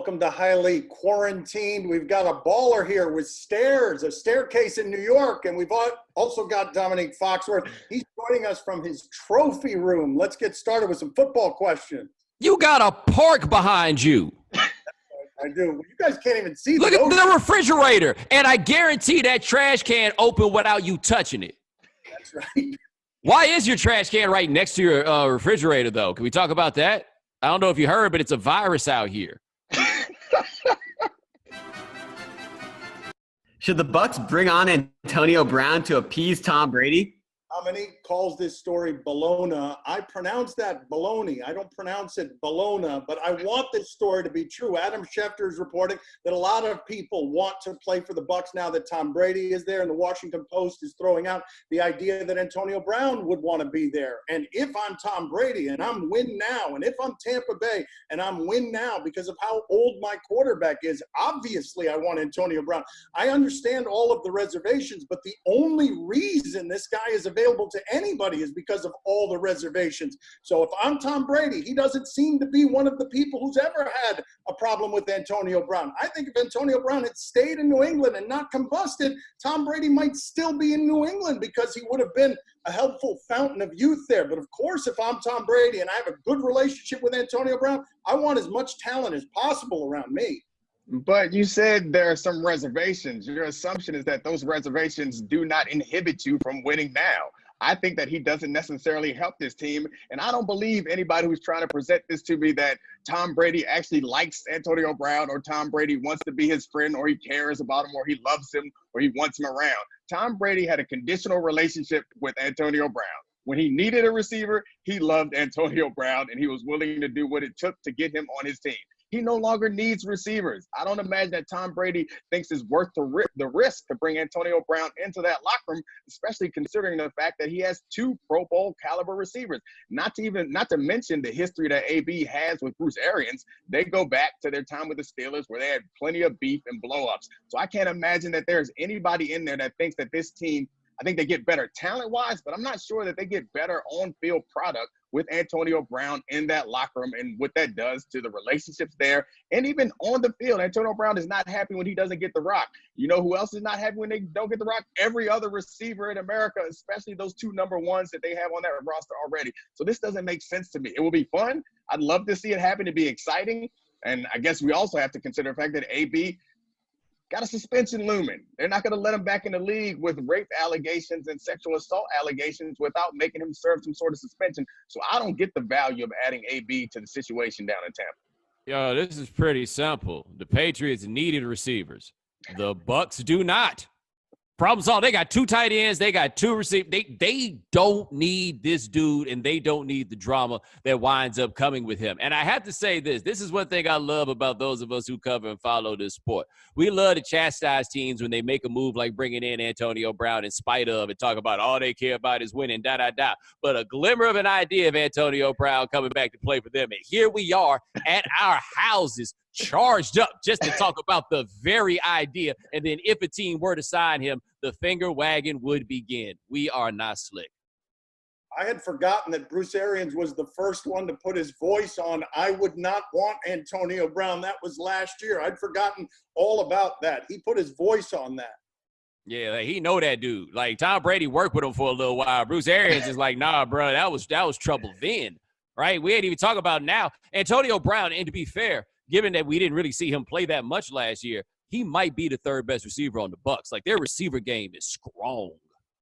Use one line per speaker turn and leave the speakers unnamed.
Welcome to Highly Quarantined. We've got a baller here with stairs, a staircase in New York, and we've also got Dominique Foxworth. He's joining us from his trophy room. Let's get started with some football questions.
You got a park behind you.
I do. You guys can't even see.
Look at the refrigerator, and I guarantee that trash can open without you touching it.
That's right.
Why is your trash can right next to your refrigerator, though? Can we talk about that? I don't know if you heard, but it's a virus out here.
Should the Bucs bring on Antonio Brown to appease Tom Brady?
Dominique calls this story Bologna. I pronounce that baloney. I don't pronounce it Bologna, but I want this story to be true. Adam Schefter is reporting that a lot of people want to play for the Bucs now that Tom Brady is there, and the Washington Post is throwing out the idea that Antonio Brown would want to be there. And if I'm Tom Brady and I'm win now, and if I'm Tampa Bay and I'm win now because of how old my quarterback is, obviously I want Antonio Brown. I understand all of the reservations, but the only reason this guy is available to anybody is because of all the reservations. So if I'm Tom Brady, he doesn't seem to be one of the people who's ever had a problem with Antonio Brown. I think if Antonio Brown had stayed in New England and not combusted, Tom Brady might still be in New England because he would have been a helpful fountain of youth there. But of course, if I'm Tom Brady and I have a good relationship with Antonio Brown, I want as much talent as possible around me.
But you said there are some reservations. Your assumption is that those reservations do not inhibit you from winning now. I think that he doesn't necessarily help this team. And I don't believe anybody who's trying to present this to me that Tom Brady actually likes Antonio Brown, or Tom Brady wants to be his friend, or he cares about him, or he loves him, or he wants him around. Tom Brady had a conditional relationship with Antonio Brown. When he needed a receiver, he loved Antonio Brown, and he was willing to do what it took to get him on his team. He no longer needs receivers. I don't imagine that Tom Brady thinks it's worth the risk to bring Antonio Brown into that locker room, especially considering the fact that he has two Pro Bowl caliber receivers. Not to mention the history that AB has with Bruce Arians. They go back to their time with the Steelers where they had plenty of beef and blow-ups. So I can't imagine that there's anybody in there that thinks that this team, I think they get better talent-wise, but I'm not sure that they get better on-field product with Antonio Brown in that locker room and what that does to the relationships there. And even on the field, Antonio Brown is not happy when he doesn't get the rock. You know who else is not happy when they don't get the rock? Every other receiver in America, especially those two number ones that they have on that roster already. So this doesn't make sense to me. It will be fun. I'd love to see it happen, to be exciting. And I guess we also have to consider the fact that AB got a suspension looming. They're not going to let him back in the league with rape allegations and sexual assault allegations without making him serve some sort of suspension. So I don't get the value of adding AB to the situation down in Tampa.
Yo, this is pretty simple. The Patriots needed receivers. The Bucs do not. Problem solved. They got two tight ends. They got two receivers. They don't need this dude, and they don't need the drama that winds up coming with him. And I have to say this. This is one thing I love about those of us who cover and follow this sport. We love to chastise teams when they make a move like bringing in Antonio Brown in spite of and talk about all they care about is winning, da-da-da. But a glimmer of an idea of Antonio Brown coming back to play for them. And here we are at our houses charged up just to talk about the very idea. And then if a team were to sign him, the finger wagging would begin. We are not slick.
I had forgotten that Bruce Arians was the first one to put his voice on I would not want Antonio Brown. That was last year. I'd forgotten all about that. He put his voice on that.
Yeah, like, he know that dude. Like, Tom Brady worked with him for a little while. Bruce Arians is like, nah, bro, that was trouble then, right? We ain't even talking about now. Antonio Brown, and to be fair, given that we didn't really see him play that much last year, he might be the third best receiver on the Bucs. Like, their receiver game is strong.